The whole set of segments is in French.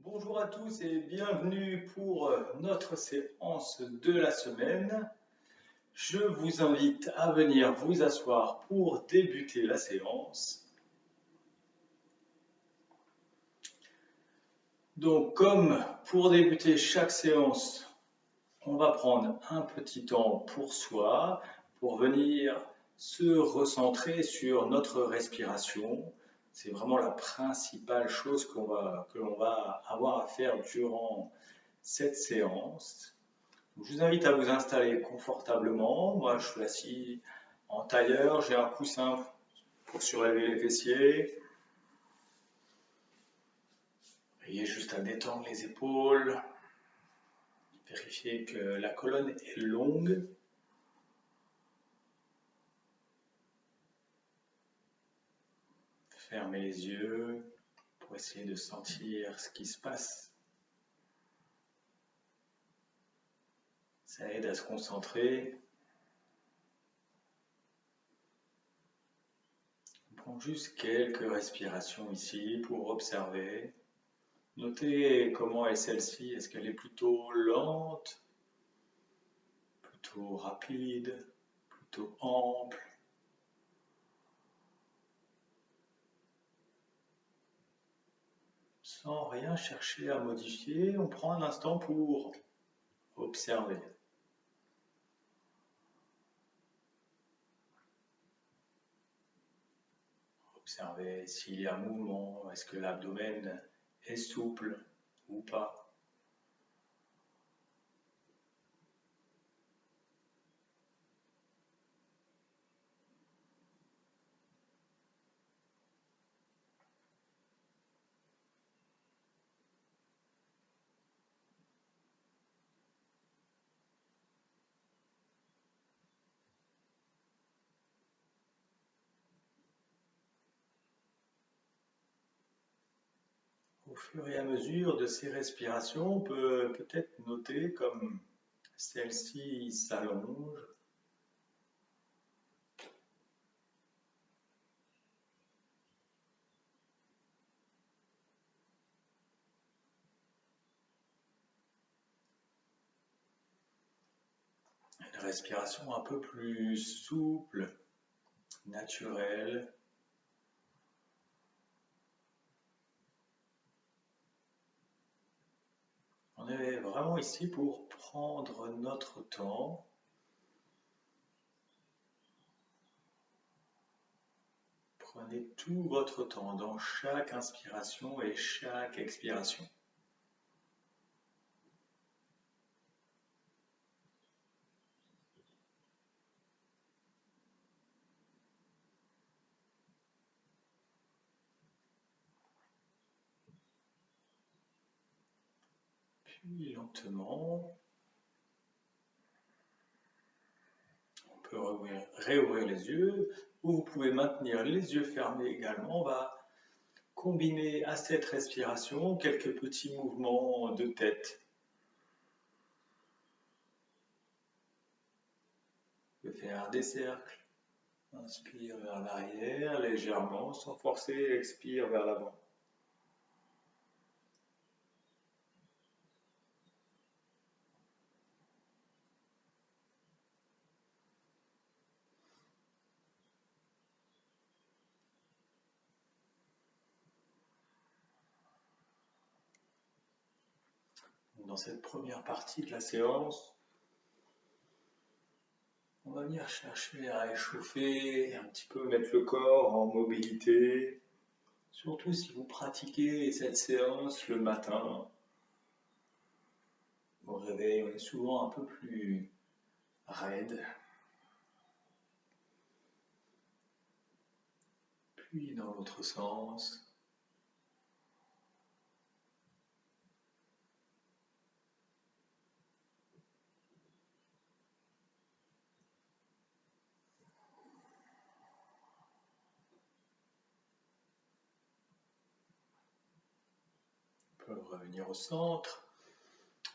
Bonjour à tous et bienvenue pour notre séance de la semaine. Je vous invite à venir vous asseoir pour débuter la séance. Donc, comme pour débuter chaque séance, on va prendre un petit temps pour soi, pour venir se recentrer sur notre respiration. C'est vraiment la principale chose que l'on va avoir à faire durant cette séance. Je vous invite à vous installer confortablement. Moi, je suis assis en tailleur, j'ai un coussin pour surélever les fessiers. Veillez juste à détendre les épaules. Vérifiez que la colonne est longue. Fermez les yeux pour essayer de sentir ce qui se passe. Ça aide à se concentrer. On prend juste quelques respirations ici pour observer. Notez comment est celle-ci. Est-ce qu'elle est plutôt lente, plutôt rapide, plutôt ample? Sans rien chercher à modifier, on prend un instant pour observer. Observez s'il y a un mouvement, est-ce que l'abdomen est souple ou pas. Au fur et à mesure de ces respirations, on peut peut-être noter comme celle-ci s'allonge. Une respiration un peu plus souple, naturelle. On est vraiment ici pour prendre notre temps. Prenez tout votre temps dans chaque inspiration et chaque expiration. Puis lentement, on peut réouvrir les yeux, ou vous pouvez maintenir les yeux fermés également. On va combiner à cette respiration quelques petits mouvements de tête. Vous pouvez faire des cercles. Inspire vers l'arrière légèrement, sans forcer, expire vers l'avant. Dans cette première partie de la séance, on va venir chercher à échauffer, un petit peu mettre le corps en mobilité, surtout si vous pratiquez cette séance le matin. Au réveil, on est souvent un peu plus raide. Puis dans l'autre sens. On peut revenir au centre.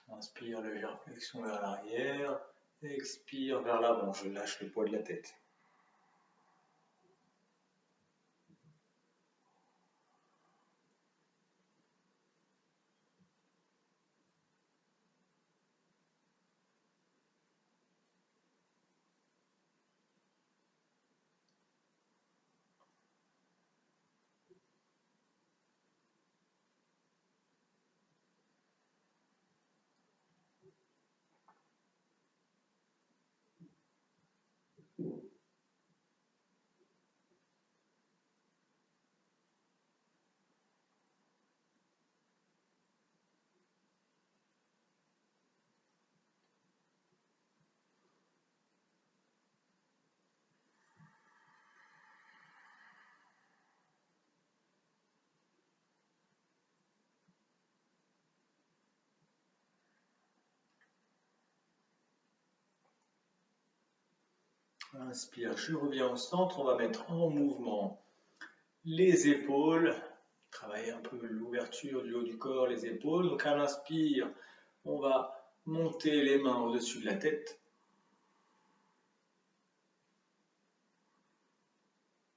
Inspire, légère flexion vers l'arrière. Expire vers l'avant, je lâche le poids de la tête. Inspire, je reviens au centre, on va mettre en mouvement les épaules, travailler un peu l'ouverture du haut du corps, les épaules. Donc à l'inspire, on va monter les mains au-dessus de la tête.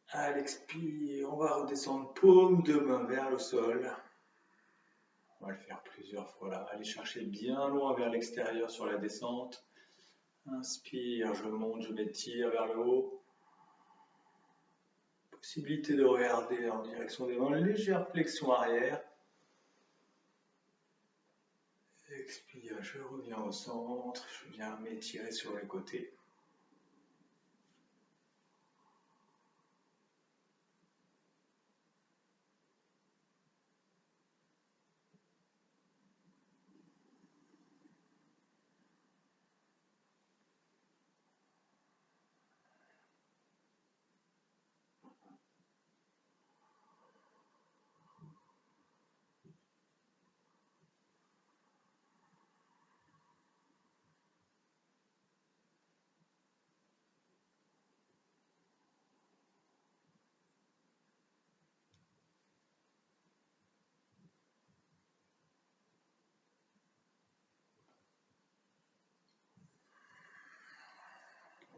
À l'expire, on va redescendre paume de main vers le sol. On va le faire plusieurs fois là. Allez chercher bien loin vers l'extérieur sur la descente. Inspire, je monte, je m'étire vers le haut. Possibilité de regarder en direction des mains, légère flexion arrière. Expire, je reviens au centre, je viens m'étirer sur les côtés.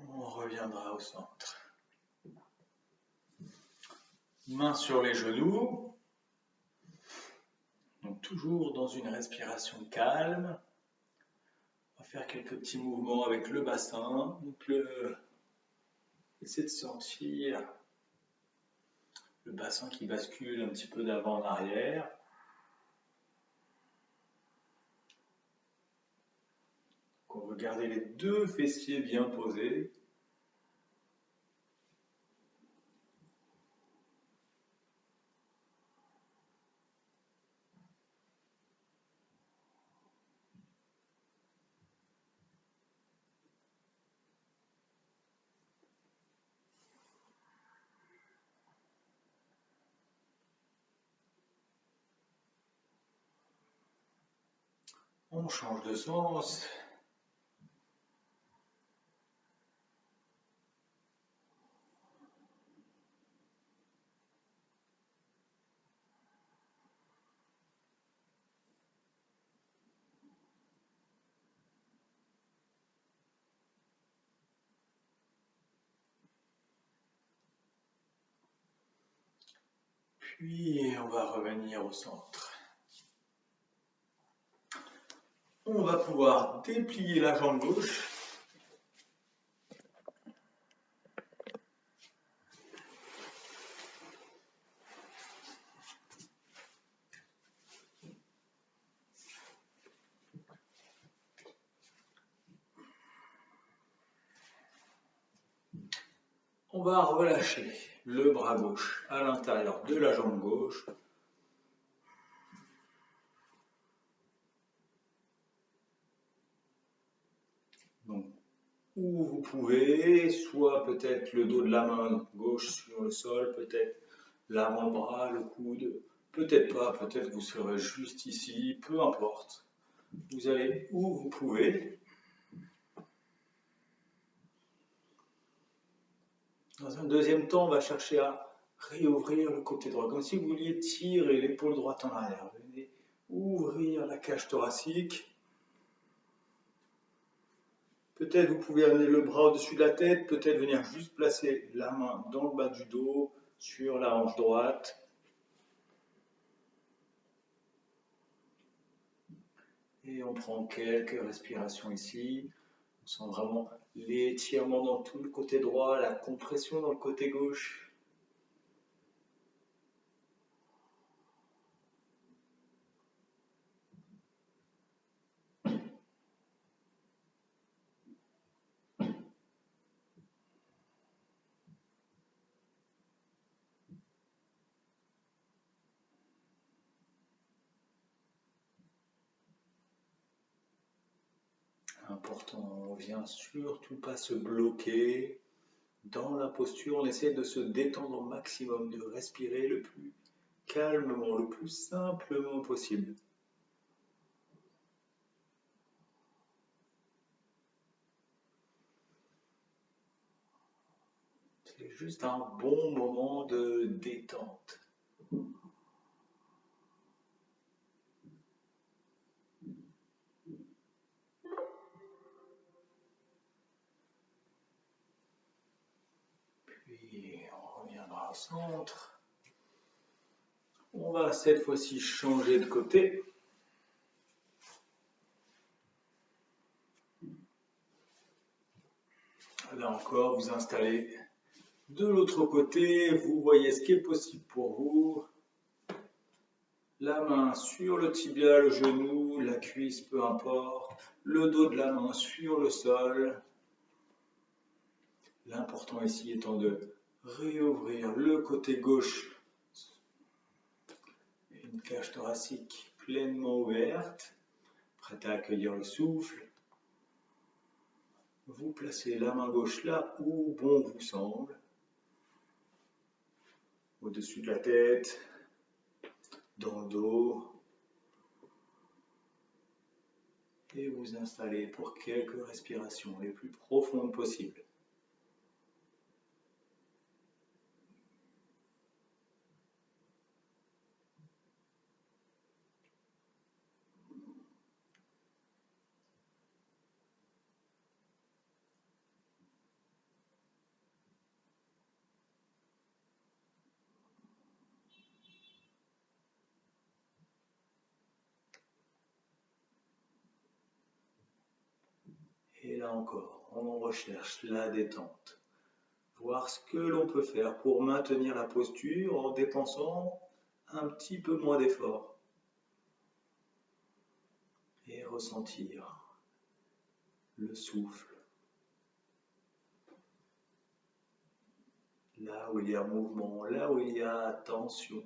On reviendra au centre. Mains sur les genoux. Donc toujours dans une respiration calme. On va faire quelques petits mouvements avec le bassin. Donc essayez de sentir le bassin qui bascule un petit peu d'avant en arrière. Donc on veut garder les deux fessiers bien posés. On change de sens. Puis on va revenir au centre. On va pouvoir déplier la jambe gauche. On va relâcher le bras gauche à l'intérieur de la jambe gauche. Donc, où vous pouvez, soit peut-être le dos de la main gauche sur le sol, peut-être l'avant-bras, le coude, peut-être pas, peut-être vous serez juste ici, peu importe. Vous allez où vous pouvez. Dans un deuxième temps, on va chercher à réouvrir le côté droit, comme si vous vouliez tirer l'épaule droite en arrière. Venez ouvrir la cage thoracique. Peut-être vous pouvez amener le bras au-dessus de la tête, peut-être venir juste placer la main dans le bas du dos, sur la hanche droite. Et on prend quelques respirations ici. On sent vraiment l'étirement dans tout le côté droit, la compression dans le côté gauche. Important, on ne vient surtout pas se bloquer. Dans la posture, on essaie de se détendre au maximum, de respirer le plus calmement, le plus simplement possible. C'est juste un bon moment de détente. Puis on reviendra au centre. On va cette fois-ci changer de côté. Là encore, vous installez de l'autre côté, vous voyez ce qui est possible pour vous. La main sur le tibia, le genou, la cuisse, peu importe. Le dos de la main sur le sol. L'important ici étant de réouvrir le côté gauche. Une cage thoracique pleinement ouverte, prête à accueillir le souffle. Vous placez la main gauche là où bon vous semble. Au-dessus de la tête, dans le dos. Et vous installez pour quelques respirations les plus profondes possibles. Et là encore, on recherche la détente. Voir ce que l'on peut faire pour maintenir la posture en dépensant un petit peu moins d'effort. Et ressentir le souffle. Là où il y a mouvement, là où il y a tension.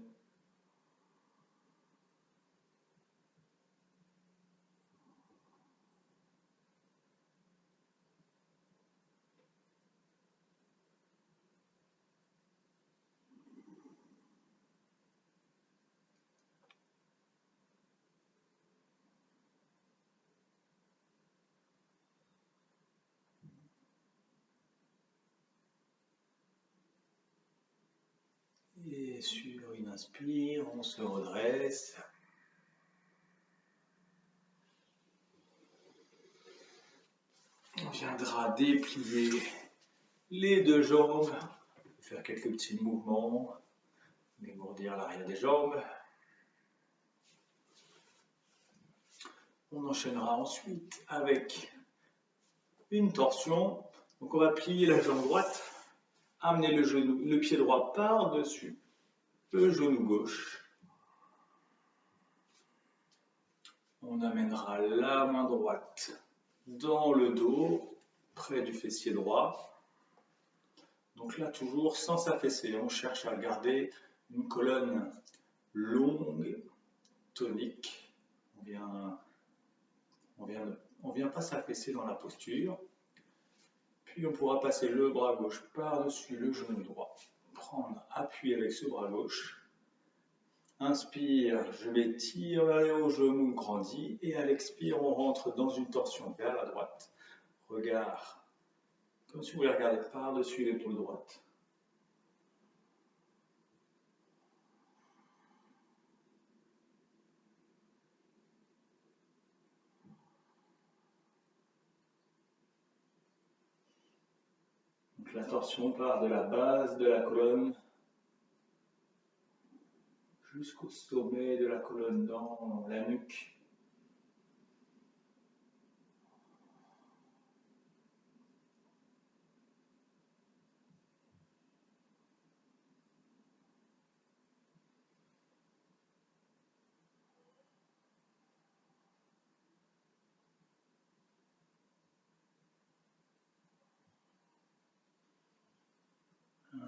Et sur une inspire, on se redresse. On viendra déplier les deux jambes, faire quelques petits mouvements, dégourdir l'arrière des jambes. On enchaînera ensuite avec une torsion. Donc on va plier la jambe droite, amener le pied droit par-dessus le genou gauche. On amènera la main droite dans le dos, près du fessier droit. Donc là, toujours sans s'affaisser, on cherche à garder une colonne longue, tonique. On vient pas s'affaisser dans la posture. Puis on pourra passer le bras gauche par-dessus le genou droit. Prendre appui avec ce bras gauche. Inspire, je m'étire vers le haut, genou grandit. Et à l'expire, on rentre dans une torsion vers la droite. Regard, comme si vous voulez regarder par-dessus l'épaule droite. Donc la torsion part de la base de la colonne jusqu'au sommet de la colonne dans la nuque.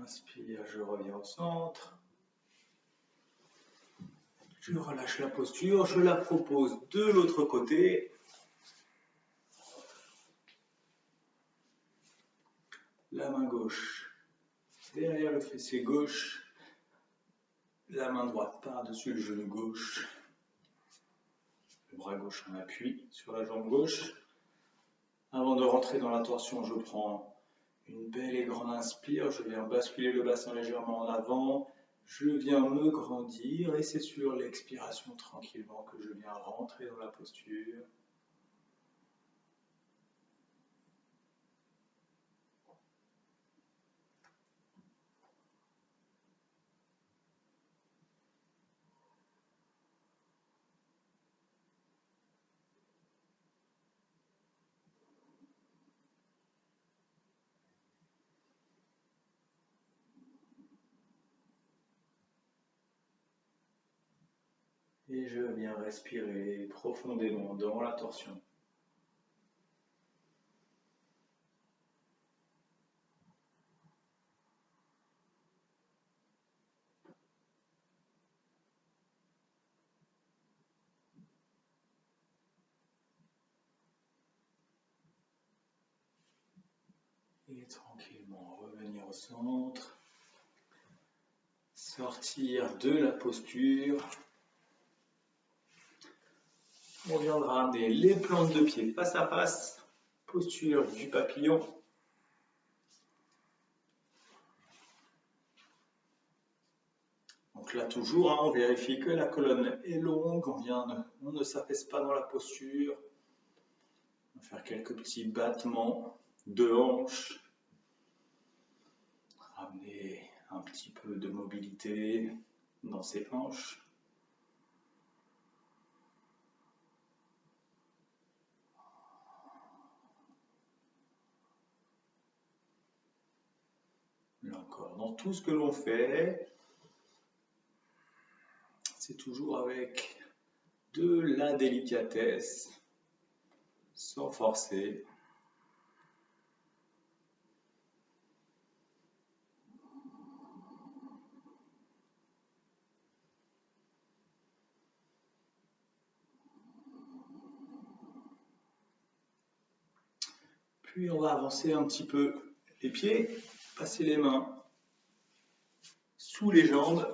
Inspire, je reviens au centre. Je relâche la posture, je la propose de l'autre côté. fessier gauche, la main droite par-dessus le genou gauche, le bras gauche en appui sur la jambe gauche. Avant de rentrer dans la torsion, je prends une belle et grande inspire, je viens basculer le bassin légèrement en avant, je viens me grandir et c'est sur l'expiration tranquillement que je viens rentrer dans la posture. Et je viens respirer profondément dans la torsion. Et tranquillement revenir au centre. Sortir de la posture. On viendra amener les plantes de pied face à face. Posture du papillon. Donc là toujours, on vérifie que la colonne est longue. On ne s'affaisse pas dans la posture. On va faire quelques petits battements de hanches. Ramener un petit peu de mobilité dans ses hanches. Là encore, dans tout ce que l'on fait, c'est toujours avec de la délicatesse, sans forcer. Puis on va avancer un petit peu les pieds, passer les mains sous les jambes.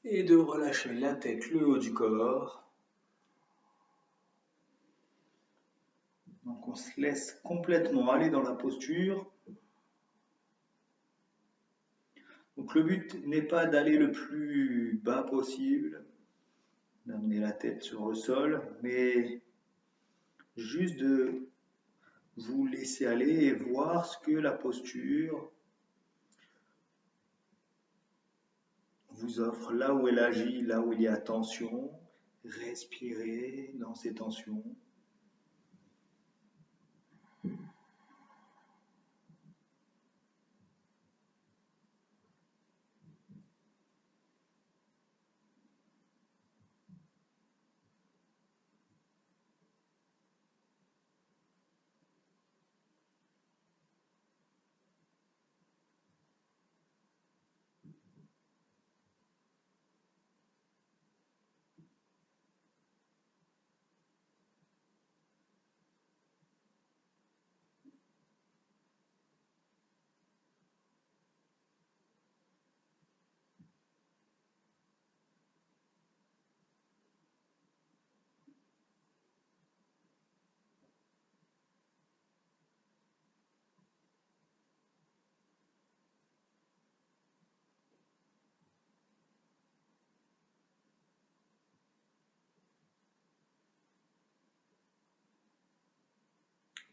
Et de relâcher la tête, le haut du corps. Donc on se laisse complètement aller dans la posture. Donc le but n'est pas d'aller le plus bas possible, d'amener la tête sur le sol, mais juste de vous laisser aller et voir ce que la posture vous offre, là où elle agit, là où il y a tension. Respirez dans ces tensions.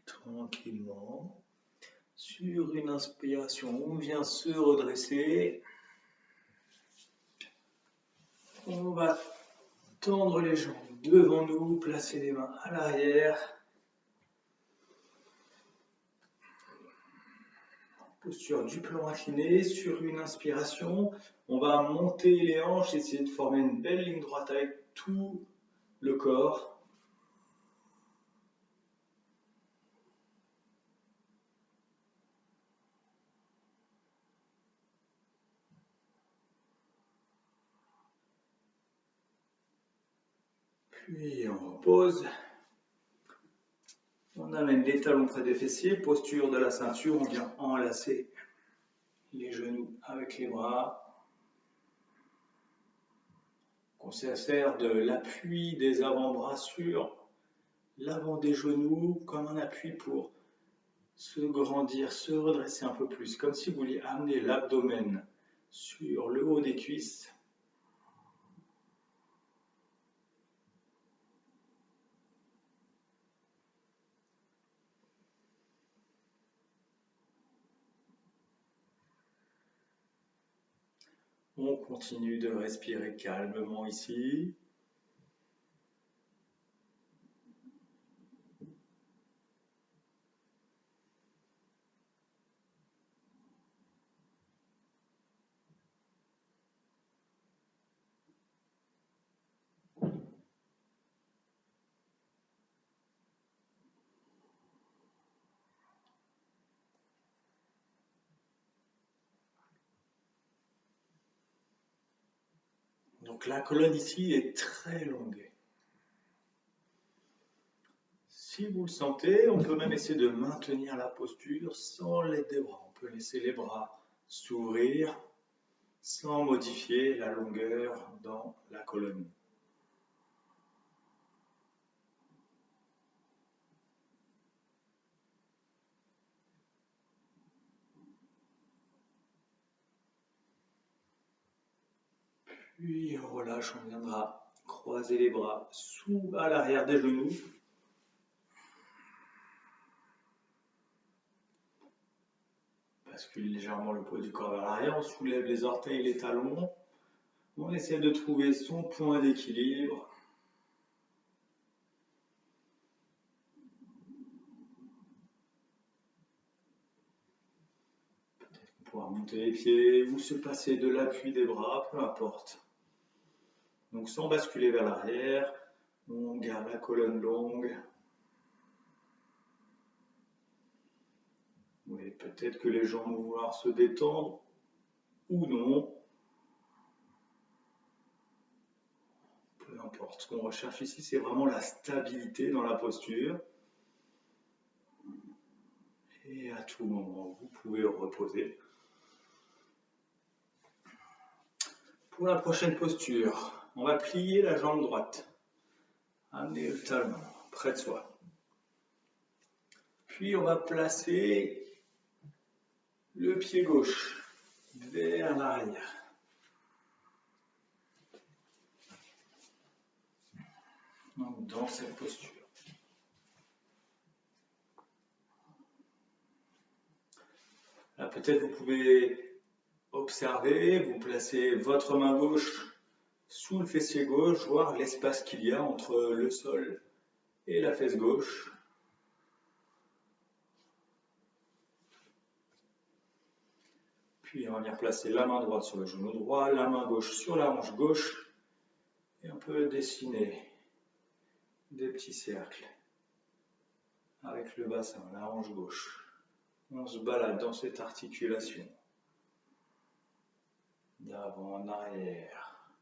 Tranquillement. Sur une inspiration, on vient se redresser. On va tendre les jambes devant nous, placer les mains à l'arrière. Posture du plan incliné. Sur une inspiration, on va monter les hanches, essayer de former une belle ligne droite avec tout le corps. Puis on repose. On amène les talons près des fessiers, posture de la ceinture, on vient enlacer les genoux avec les bras. On se sert de l'appui des avant-bras sur l'avant des genoux comme un appui pour se grandir, se redresser un peu plus, comme si vous vouliez amener l'abdomen sur le haut des cuisses. On continue de respirer calmement ici. Donc la colonne ici est très longue. Si vous le sentez, on peut même essayer de maintenir la posture sans l'aide des bras. On peut laisser les bras s'ouvrir sans modifier la longueur dans la colonne. Puis on relâche, on viendra croiser les bras à l'arrière des genoux. Bascule légèrement le poids du corps vers l'arrière, on soulève les orteils, les talons. On essaie de trouver son point d'équilibre. Peut-être pouvoir monter les pieds ou se passer de l'appui des bras, peu importe. Donc sans basculer vers l'arrière, on garde la colonne longue. Oui, peut-être que les jambes vont vouloir se détendre ou non. Peu importe. Ce qu'on recherche ici, c'est vraiment la stabilité dans la posture. Et à tout moment, vous pouvez reposer. Pour la prochaine posture, on va plier la jambe droite. Amener le talon près de soi. Puis on va placer le pied gauche vers l'arrière. Donc dans cette posture. Là peut-être vous pouvez observer, vous placez votre main gauche sous le fessier gauche, voir l'espace qu'il y a entre le sol et la fesse gauche. Puis on va venir placer la main droite sur le genou droit, la main gauche sur la hanche gauche. Et on peut dessiner des petits cercles avec le bassin, la hanche gauche. On se balade dans cette articulation d'avant en arrière,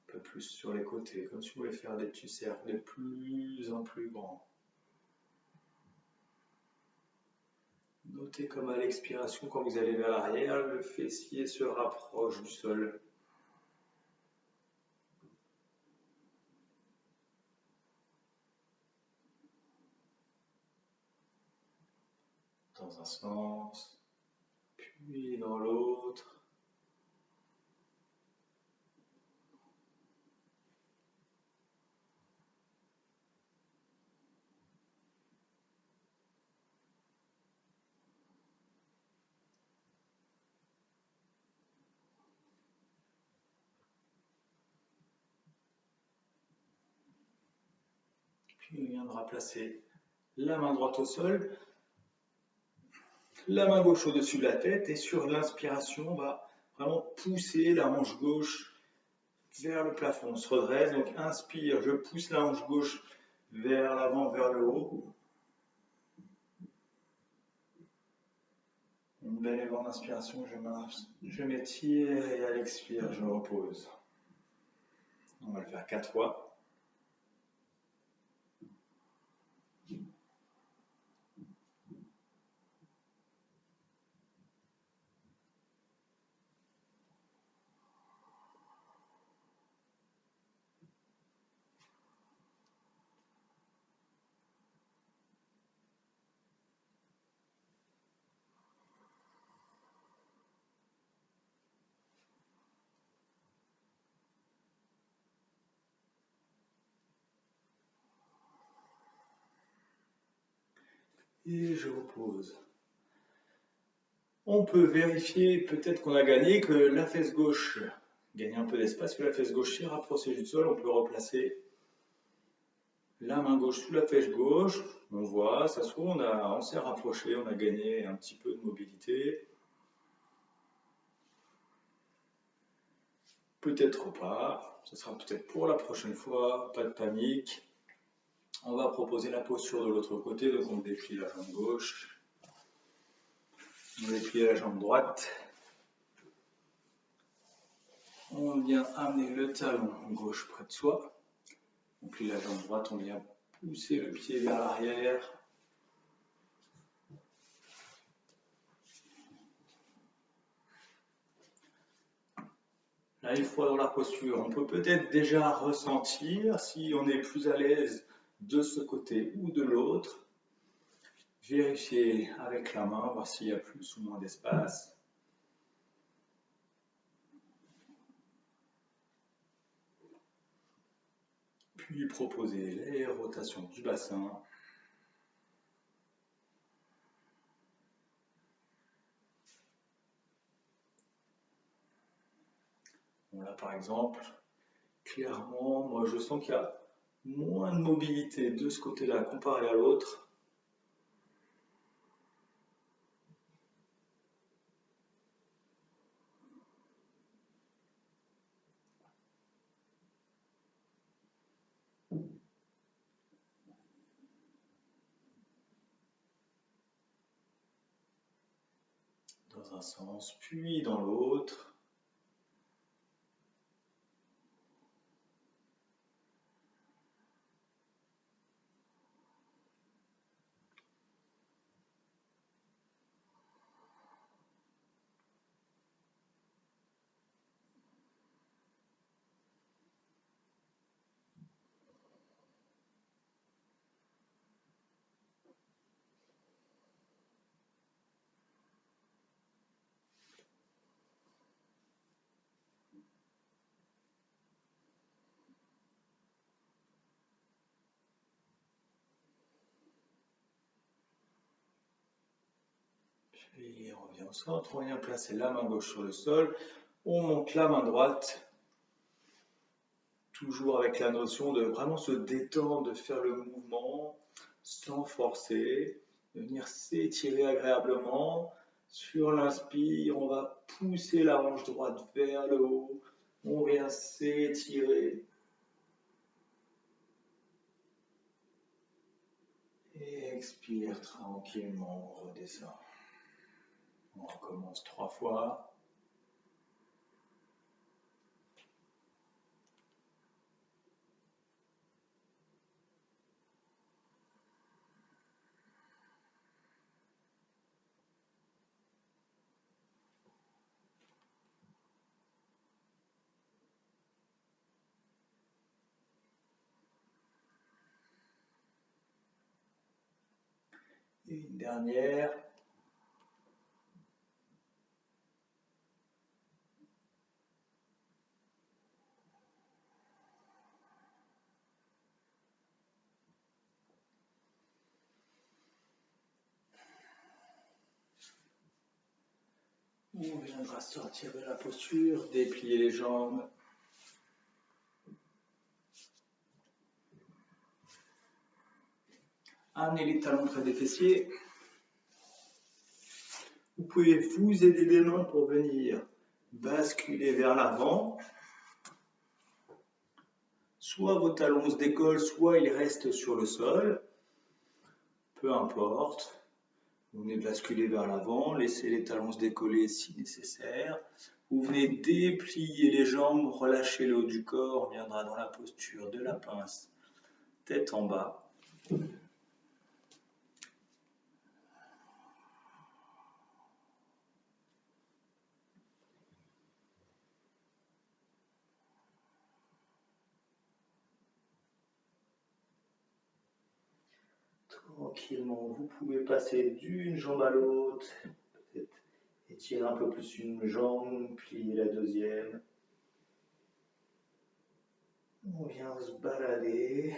un peu plus sur les côtés, comme si vous voulez faire des petits cercles de plus en plus grands. Notez comme à l'expiration, quand vous allez vers l'arrière, le fessier se rapproche du sol. Dans un sens, puis dans l'autre. Puis on viendra placer la main droite au sol, la main gauche au-dessus de la tête, et sur l'inspiration, on va vraiment pousser la hanche gauche vers le plafond. On se redresse, donc inspire, je pousse la hanche gauche vers l'avant, vers le haut. Une belle et grande inspiration, je m'étire, et à l'expire, je repose. On va le faire 4 fois. Et je repose. On peut vérifier peut-être qu'on a gagné, que la fesse gauche gagne un peu d'espace, que la fesse gauche s'est rapprochée du sol. On peut replacer la main gauche sous la fesse gauche. On voit, ça se trouve, on s'est rapproché, on a gagné un petit peu de mobilité. Peut-être pas, ce sera peut-être pour la prochaine fois, pas de panique. On va proposer la posture de l'autre côté, donc on déplie la jambe gauche, on déplie la jambe droite. On vient amener le talon gauche près de soi. On plie la jambe droite, on vient pousser le pied vers l'arrière. Là, une fois dans la posture, on peut peut-être déjà ressentir si on est plus à l'aise de ce côté ou de l'autre. Vérifier avec la main, voir s'il y a plus ou moins d'espace. Puis proposer les rotations du bassin. Bon, là, par exemple, clairement, moi je sens qu'il y a moins de mobilité de ce côté-là comparé à l'autre. Dans un sens, puis dans l'autre. Puis on revient au centre, on vient placer la main gauche sur le sol, on monte la main droite, toujours avec la notion de vraiment se détendre, de faire le mouvement sans forcer, de venir s'étirer agréablement. Sur l'inspire, on va pousser la hanche droite vers le haut, on vient s'étirer. Et expire tranquillement, on redescend. On recommence 3 fois. Et une dernière. On viendra sortir de la posture, déplier les jambes. Amenez les talons près des fessiers. Vous pouvez vous aider des mains pour venir basculer vers l'avant. Soit vos talons se décollent, soit ils restent sur le sol. Peu importe. Vous venez basculer vers l'avant, laissez les talons se décoller si nécessaire. Vous venez déplier les jambes, relâchez le haut du corps, on viendra dans la posture de la pince, tête en bas. Tranquillement, vous pouvez passer d'une jambe à l'autre, peut-être étirer un peu plus une jambe, plier la deuxième. On vient se balader.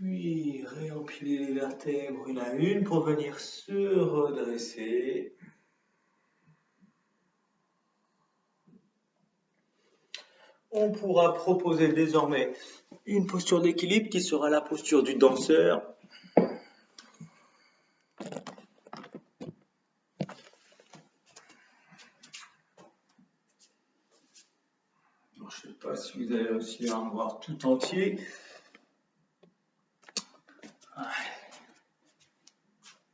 Puis réempiler les vertèbres une à une pour venir se redresser. On pourra proposer désormais une posture d'équilibre qui sera la posture du danseur. Je ne sais pas si vous avez réussi à en voir tout entier.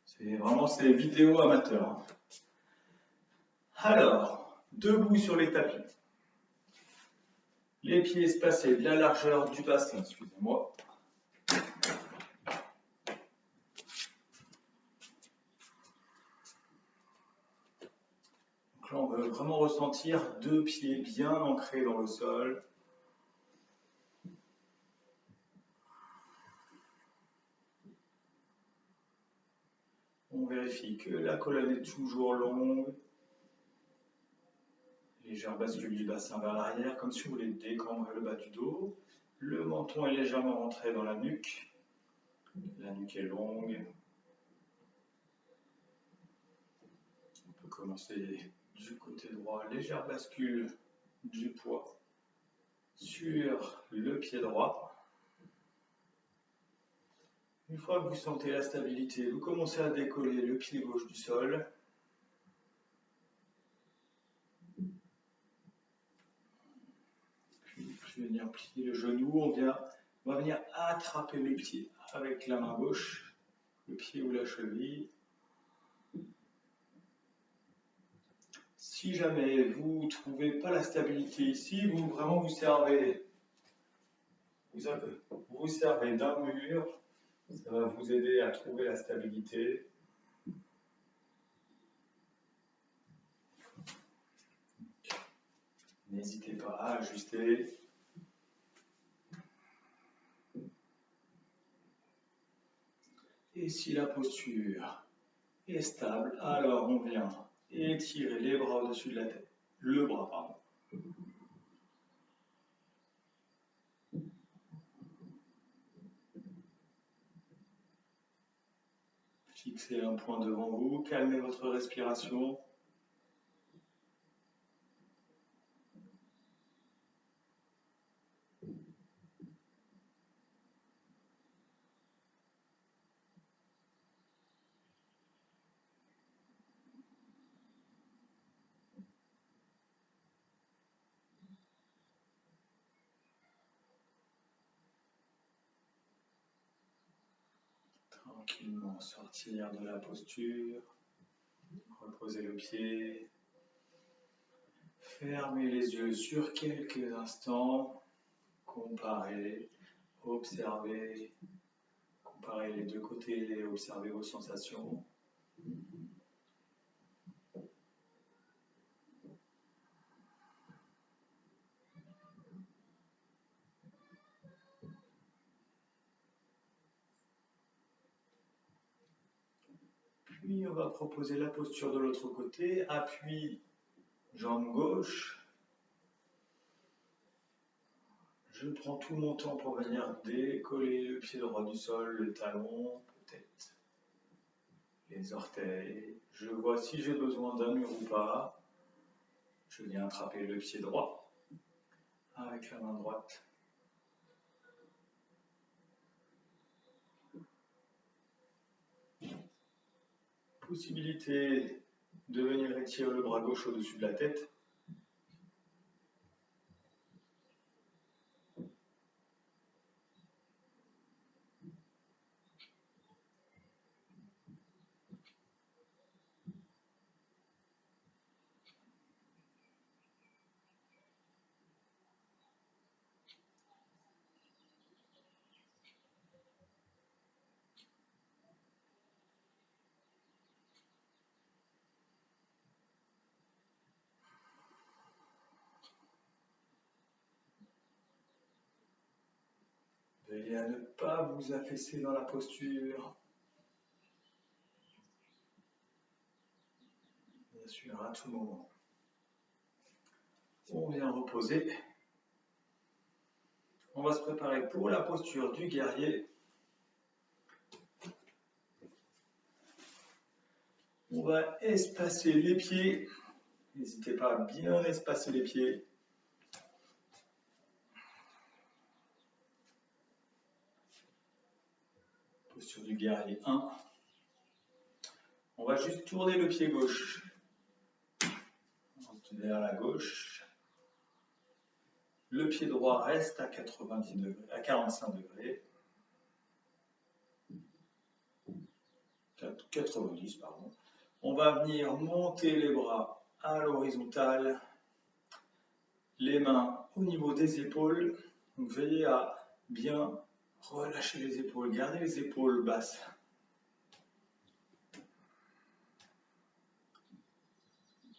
C'est vraiment ces vidéos amateurs. Alors, debout sur les tapis. Les pieds espacés de la largeur du bassin, excusez-moi. Donc là, on veut vraiment ressentir deux pieds bien ancrés dans le sol. On vérifie que la colonne est toujours longue. Légère bascule du bassin vers l'arrière, comme si vous voulez décambrer le bas du dos. Le menton est légèrement rentré dans la nuque. La nuque est longue. On peut commencer du côté droit. Légère bascule du poids sur le pied droit. Une fois que vous sentez la stabilité, vous commencez à décoller le pied gauche du sol. Puis venir plier le genou. On va venir attraper le pied avec la main gauche, le pied ou la cheville. Si jamais vous ne trouvez pas la stabilité ici, vous vraiment vous servez d'un mur. Ça va vous aider à trouver la stabilité. N'hésitez pas à ajuster. Et si la posture est stable, alors on vient étirer les bras au-dessus de la tête. Le bras, pardon. Fixez un point devant vous, calmez votre respiration. Tranquillement sortir de la posture, reposer le pied, fermez les yeux sur quelques instants, comparez, observez, comparez les deux côtés, observez vos sensations. Puis on va proposer la posture de l'autre côté, appui, jambe gauche. Je prends tout mon temps pour venir décoller le pied droit du sol, le talon, peut-être les orteils. Je vois si j'ai besoin d'un mur ou pas. Je viens attraper le pied droit avec la main droite. Possibilité de venir étirer le bras gauche au-dessus de la tête. Veillez à ne pas vous affaisser dans la posture. Bien sûr, à tout moment. On vient reposer. On va se préparer pour la posture du guerrier. On va espacer les pieds. N'hésitez pas à bien espacer les pieds. Posture du guerrier 1. On va juste tourner le pied gauche vers la gauche. Le pied droit reste à 90 degrés, à 45 degrés. 90, pardon. On va venir monter les bras à l'horizontale, les mains au niveau des épaules. Donc veillez à bien relâcher les épaules, gardez les épaules basses.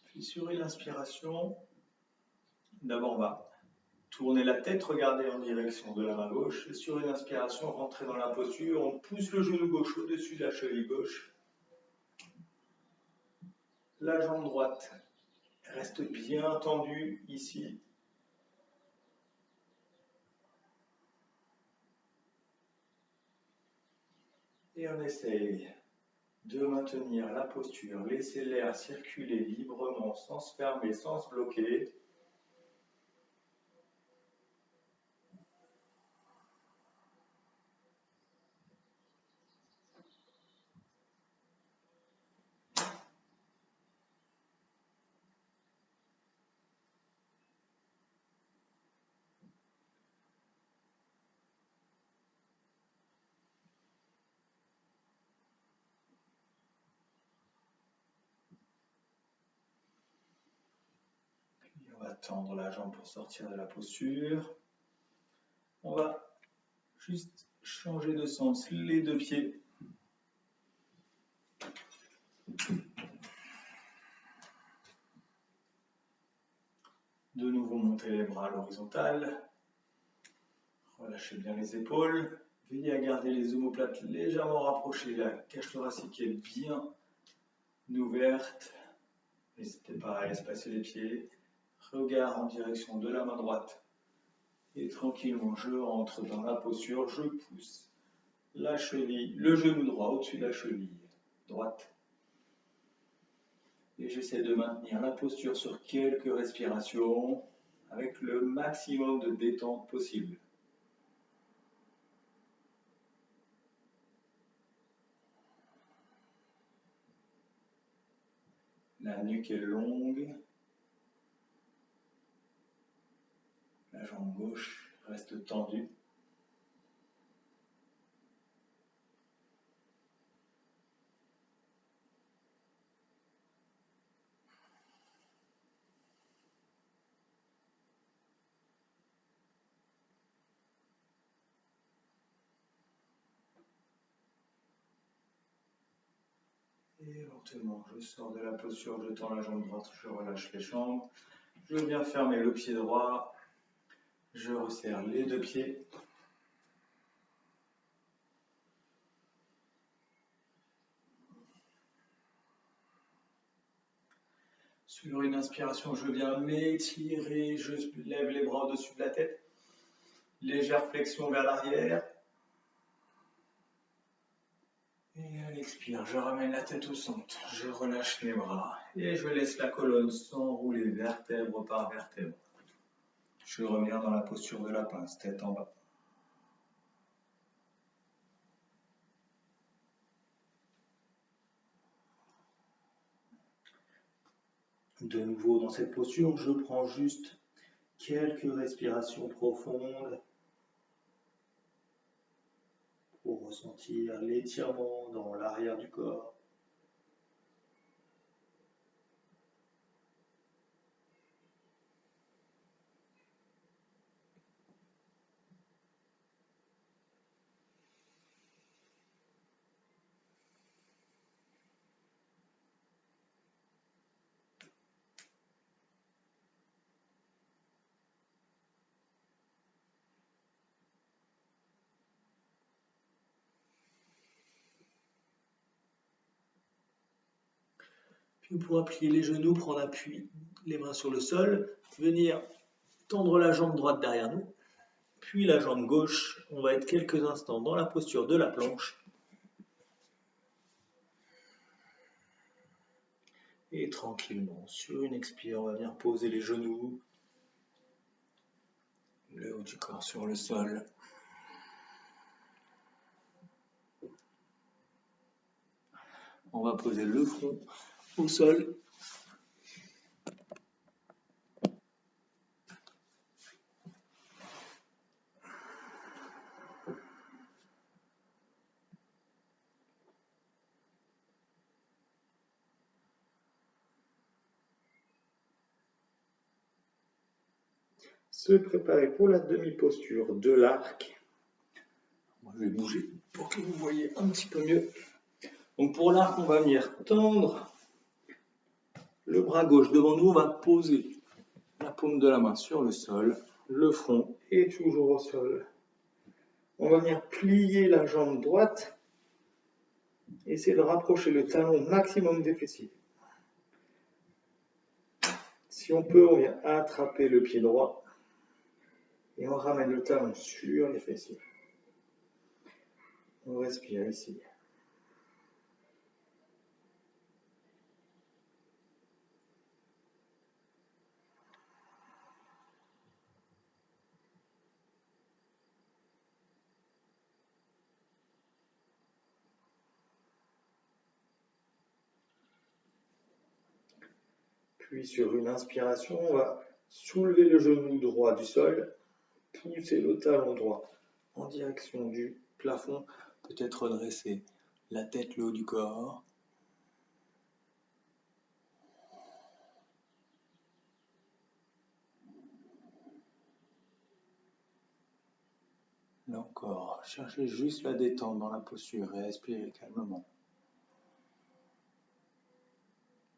Puis sur une inspiration, d'abord on va tourner la tête, regarder en direction de la main gauche. Et sur une inspiration, rentrer dans la posture, on pousse le genou gauche au-dessus de la cheville gauche. La jambe droite reste bien tendue ici. Et on essaye de maintenir la posture, laisser l'air circuler librement, sans se fermer, sans se bloquer. On va tendre la jambe pour sortir de la posture. On va juste changer de sens les deux pieds. De nouveau, monter les bras à l'horizontale. Relâchez bien les épaules. Veillez à garder les omoplates légèrement rapprochées. La cage thoracique est bien ouverte. N'hésitez pas à espacer les pieds. Regard en direction de la main droite. Et tranquillement, je rentre dans la posture. Je pousse la cheville, le genou droit au-dessus de la cheville droite. Et j'essaie de maintenir la posture sur quelques respirations avec le maximum de détente possible. La nuque est longue. La jambe gauche reste tendue. Et lentement, je sors de la posture, je tends la jambe droite, je relâche les jambes. Je viens fermer le pied droit. Je resserre les deux pieds. Sur une inspiration, je viens m'étirer, je lève les bras au-dessus de la tête. Légère flexion vers l'arrière. Et à l'expire, je ramène la tête au centre, je relâche les bras et je laisse la colonne s'enrouler vertèbre par vertèbre. Je reviens dans la posture de la pince, tête en bas. De nouveau dans cette posture, je prends juste quelques respirations profondes pour ressentir l'étirement dans l'arrière du corps. Puis on pourra plier les genoux, prendre appui, les mains sur le sol, venir tendre la jambe droite derrière nous, puis la jambe gauche. On va être quelques instants dans la posture de la planche. Et tranquillement, sur une expire, on va venir poser les genoux, le haut du corps sur le sol. On va poser le front au sol. Se préparer pour la demi-posture de l'arc. Je vais bouger pour que vous voyez un petit peu mieux. Donc pour l'arc, on va venir tendre le bras gauche devant nous. On va poser la paume de la main sur le sol. Le front est toujours au sol. On va venir plier la jambe droite. Essayez de rapprocher le talon au maximum des fessiers. Si on peut, on vient attraper le pied droit et on ramène le talon sur les fessiers. On respire ici. Puis sur une inspiration, on va soulever le genou droit du sol, pousser le talon droit en direction du plafond, peut-être redresser la tête, le haut du corps. Là encore, cherchez juste la détente dans la posture et respirez calmement.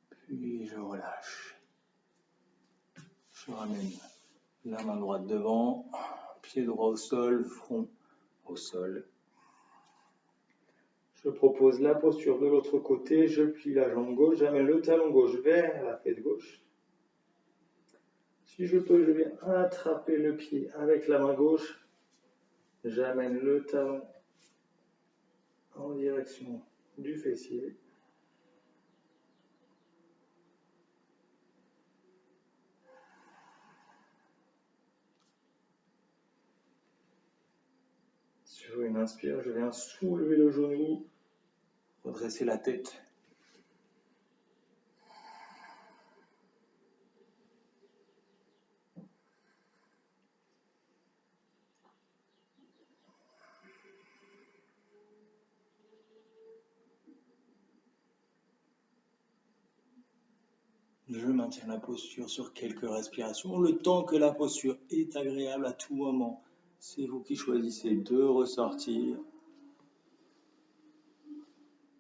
Puis je relâche. Je ramène la main droite devant, pied droit au sol, front au sol. Je propose la posture de l'autre côté, je plie la jambe gauche, j'amène le talon gauche vers la fesse gauche. Si je peux, je viens attraper le pied avec la main gauche, j'amène le talon en direction du fessier. Sur une inspire, je viens soulever le genou, redresser la tête. Je maintiens la posture sur quelques respirations, le temps que la posture est agréable à tout moment. C'est vous qui choisissez de ressortir.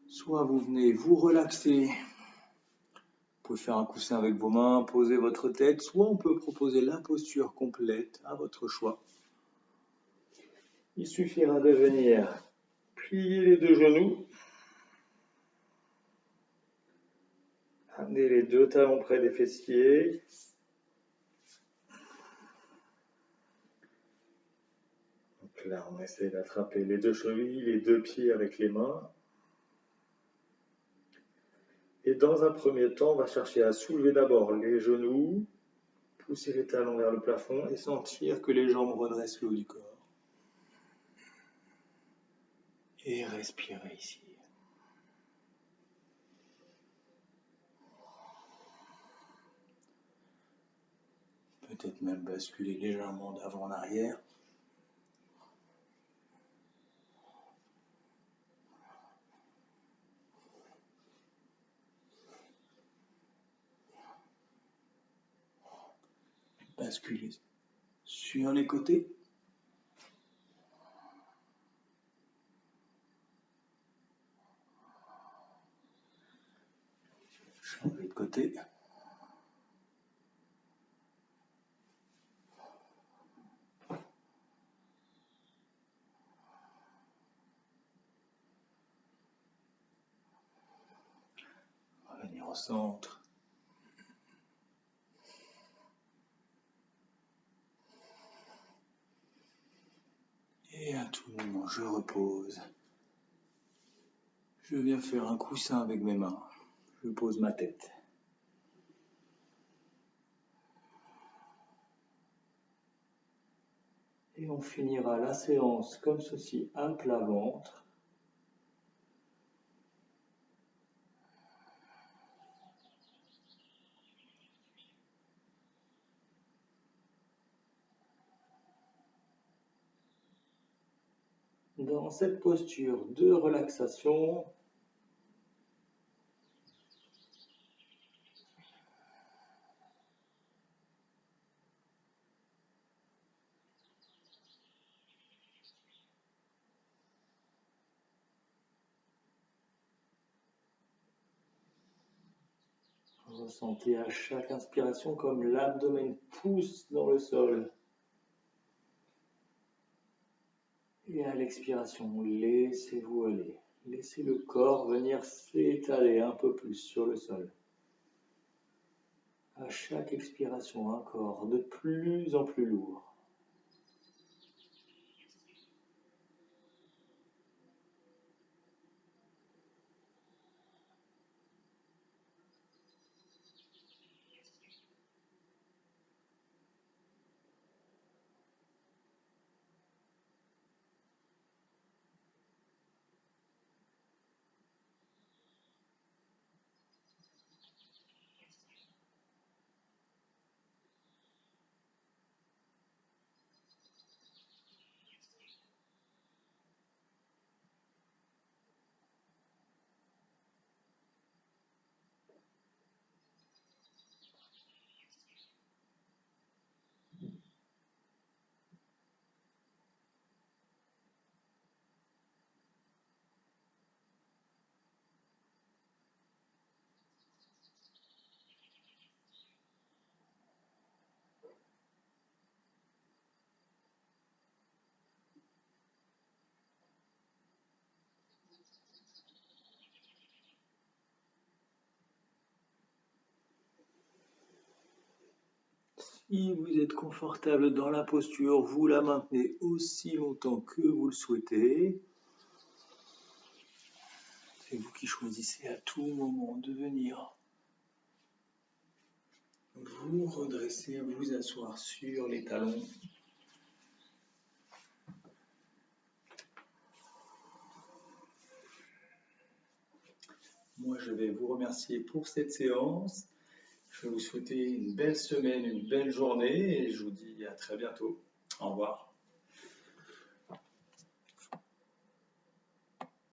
Soit vous venez vous relaxer, vous pouvez faire un coussin avec vos mains, poser votre tête, soit on peut proposer la posture complète à votre choix. Il suffira de venir plier les deux genoux, amener les deux talons près des fessiers. Donc là, on essaie d'attraper les deux chevilles, les deux pieds avec les mains. Et dans un premier temps, on va chercher à soulever d'abord les genoux, pousser les talons vers le plafond et sentir que les jambes redressent le haut du corps. Et respirez ici. Peut-être même basculer légèrement d'avant en arrière. Basculer sur les côtés. Changer de côté. Revenir au centre. Et à tout moment, je repose. Je viens faire un coussin avec mes mains. Je pose ma tête. Et on finira la séance comme ceci, à plat ventre. Dans cette posture de relaxation, ressentez à chaque inspiration comme l'abdomen pousse dans le sol. Et à l'expiration, laissez-vous aller. Laissez le corps venir s'étaler un peu plus sur le sol. À chaque expiration, un corps de plus en plus lourd. Si vous êtes confortable dans la posture, vous la maintenez aussi longtemps que vous le souhaitez. C'est vous qui choisissez à tout moment de venir vous redresser, vous asseoir sur les talons. Moi, je vais vous remercier pour cette séance. Je vais vous souhaiter une belle semaine, une belle journée et je vous dis à très bientôt. Au revoir.